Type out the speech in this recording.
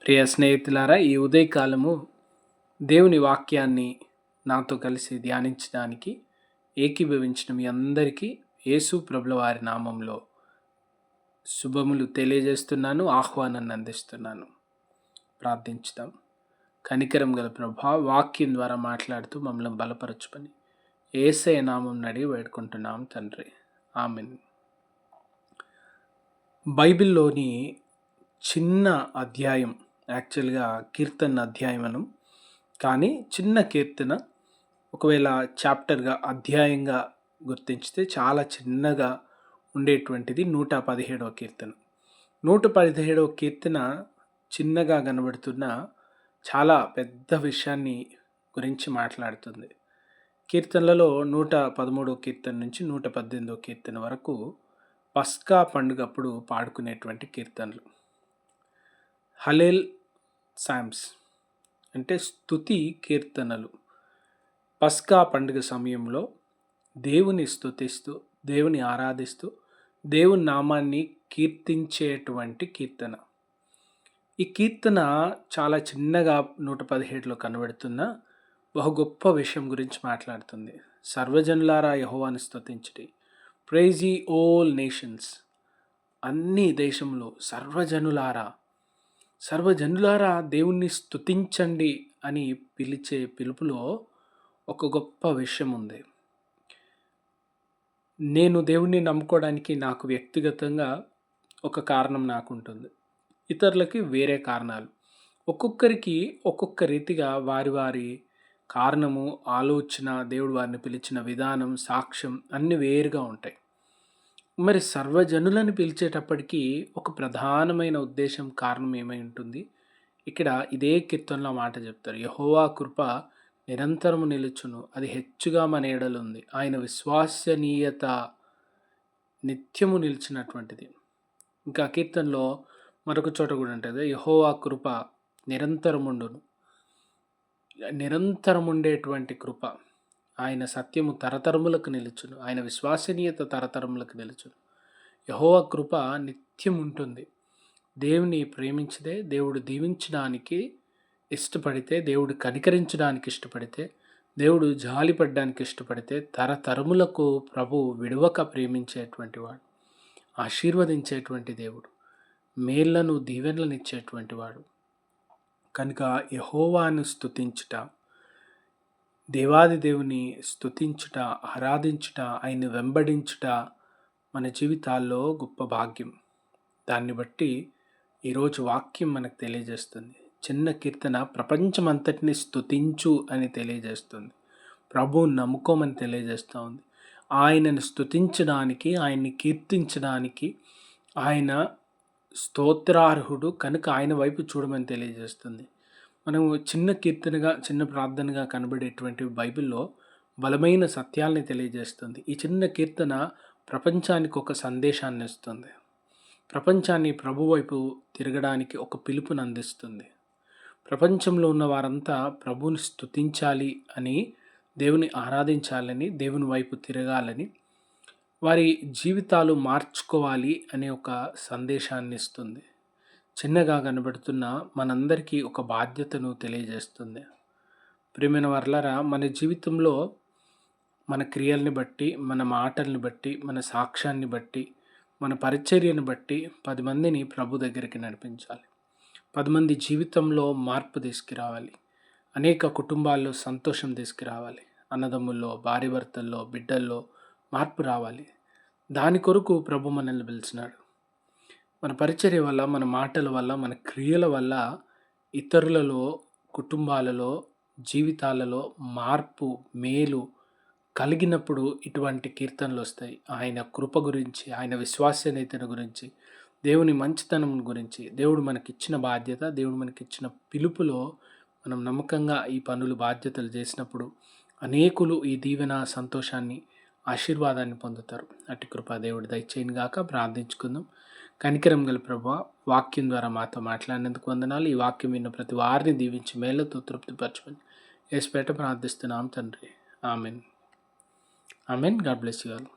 ప్రియ స్నేహితులారా, ఈ ఉదయకాలము దేవుని వాక్యాన్ని నాతో కలిసి ధ్యానించడానికి ఏకీభవించిన మీ అందరికీ యేసు ప్రభుల వారి నామంలో శుభములు తెలియజేస్తున్నాను, ఆహ్వానాన్ని అందిస్తున్నాను. ప్రార్థించుదాం. కనికరం గల ప్రభా, వాక్యం ద్వారా మాట్లాడుతూ మమ్మల్ని బలపరచుకొని యేసయ్య నామం అడిగి వేడుకుంటున్నాం తండ్రి, ఆమేన్. బైబిల్లోని చిన్న అధ్యాయం, యాక్చువల్గా కీర్తన అధ్యాయం కానీ చిన్న కీర్తన ఒకవేళ చాప్టర్గా అధ్యాయంగా గుర్తించితే చాలా చిన్నగా ఉండేటువంటిది 117వ కీర్తన. 117వ కీర్తన చిన్నగా కనబడుతున్న చాలా పెద్ద విషయాన్ని గురించి మాట్లాడుతుంది. కీర్తనలలో 113వ కీర్తన నుంచి 118వ కీర్తన వరకు పస్కా పండుగప్పుడు పాడుకునేటువంటి కీర్తనలు. హలేల్ సామ్స్ అంటే స్తుతి కీర్తనలు. పస్కా పండుగ సమయంలో దేవుని స్తుతిస్తూ, దేవుని ఆరాధిస్తూ, దేవుని నామాన్ని కీర్తించేటువంటి కీర్తన. ఈ కీర్తన చాలా చిన్నగా 117లో కనబడుతున్న బహు గొప్ప విషయం గురించి మాట్లాడుతుంది. సర్వజనులారా యెహోవాను స్తుతించుడి, ప్రైజ్ ye all నేషన్స్. అన్ని దేశంలో సర్వజనులారా దేవుణ్ణి స్తుతించండి అని పిలిచే పిలుపులో ఒక గొప్ప విషయం ఉంది. నేను దేవుణ్ణి నమ్ముకోవడానికి నాకు వ్యక్తిగతంగా ఒక కారణం నాకుంటుంది, ఇతరులకి వేరే కారణాలు. ఒక్కొక్కరికి ఒక్కొక్క రీతిగా వారి కారణము, ఆలోచన, దేవుడు వారిని పిలిచిన విధానం, సాక్ష్యం అన్నీ వేరుగా ఉంటాయి. మరి సర్వజనులను పిలిచేటప్పటికీ ఒక ప్రధానమైన ఉద్దేశం, కారణం ఏమై ఉంటుంది? ఇక్కడ ఇదే కీర్తనలో మాట చెప్తారు, యెహోవా కృప నిరంతరము నిలుచును, అది హెచ్చుగా మన ఎడల ఉంది, ఆయన విశ్వసనీయత నిత్యము నిలిచినటువంటిది. ఇంకా కీర్తనలో మరొక చోట కూడా ఉంటుంది, యెహోవా కృప నిరంతరముండును. నిరంతరం ఉండేటువంటి కృప, ఆయన సత్యము తరతరములకు నిలుచును, ఆయన విశ్వసనీయత తరతరములకు నిలుచును. యెహోవా కృప నిత్యం ఉంటుంది. దేవుని ప్రేమించితే, దేవుడు దీవించడానికి ఇష్టపడితే, దేవుడు కనికరించడానికి ఇష్టపడితే, దేవుడు జాలిపడడానికి ఇష్టపడితే తరతరములకు ప్రభు విడవక ప్రేమించేటువంటి వాడు, ఆశీర్వదించేటువంటి దేవుడు, మేళ్లను దీవెనలను ఇచ్చేటువంటి వాడు. కనుక యెహోవాను స్తుతించుట, దేవాది దేవుని స్తుతించుట, ఆరాధించుట, ఆయన్ని వెంబడించుట మన జీవితాల్లో గొప్ప భాగ్యం. దాన్ని బట్టి ఈరోజు వాక్యం మనకు తెలియజేస్తుంది. చిన్న కీర్తన ప్రపంచమంతటిని స్తుతించు అని తెలియజేస్తుంది. ప్రభువుని నమ్ముకోమని తెలియజేస్తూ ఉంది. ఆయనను స్తుతించడానికి, ఆయన్ని కీర్తించడానికి, ఆయన స్తోత్రార్హుడు కనుక ఆయన వైపు చూడమని తెలియజేస్తుంది. మనం చిన్న కీర్తనగా, చిన్న ప్రార్థనగా కనబడేటువంటి బైబిల్లో బలమైన సత్యాల్ని తెలియజేస్తుంది. ఈ చిన్న కీర్తన ప్రపంచానికి ఒక సందేశాన్ని ఇస్తుంది. ప్రపంచాన్ని ప్రభు వైపు తిరగడానికి ఒక పిలుపుని అందిస్తుంది. ప్రపంచంలో ఉన్న వారంతా ప్రభువుని స్తుతించాలి అని, దేవుని ఆరాధించాలని, దేవుని వైపు తిరగాలని, వారి జీవితాలు మార్చుకోవాలి అనే ఒక సందేశాన్ని ఇస్తుంది. చిన్నగా కనబడుతున్న మనందరికీ ఒక బాధ్యతను తెలియజేస్తుంది. ప్రియమైన వారలారా, మన జీవితంలో మన క్రియల్ని బట్టి, మన మాటల్ని బట్టి, మన సాక్ష్యాన్ని బట్టి, మన పరిచర్యను బట్టి 10 మందిని ప్రభు దగ్గరికి నడిపించాలి. 10 మంది జీవితంలో మార్పు తీసుకురావాలి. అనేక కుటుంబాల్లో సంతోషం తీసుకురావాలి. అన్నదమ్ముల్లో, భార్యాభర్తల్లో, బిడ్డల్లో మార్పు రావాలి. దాని కొరకు ప్రభు మనల్ని పిలిచినాడు. మన పరిచర్య వల్ల, మన మాటల వల్ల, మన క్రియల వల్ల ఇతరులలో, కుటుంబాలలో, జీవితాలలో మార్పు, మేలు కలిగినప్పుడు ఇటువంటి కీర్తనలు వస్తాయి. ఆయన కృప గురించి, ఆయన విశ్వసనీయతను గురించి, దేవుని మంచితనం గురించి, దేవుడు మనకిచ్చిన బాధ్యత, దేవుడు మనకిచ్చిన పిలుపులో మనం నమ్మకంగా ఈ పనులు, బాధ్యతలు చేసినప్పుడు అనేకులు ఈ దీవెన, సంతోషాన్ని, ఆశీర్వాదాన్ని పొందుతారు. అట్టి కృప దేవుడు దయచేయను గాక. ప్రార్థించుకుందాం. కనికరం గల ప్రభువా, వాక్యం ద్వారా మాతో మాట్లాడినందుకు వందనాలు. ఈ వాక్యం విన్న ప్రతి వారిని దీవించి మేళ్లతో తృప్తిపరచమని యేసుపేట ప్రార్థిస్తున్నాం తండ్రి, amen. Amen. God bless you all.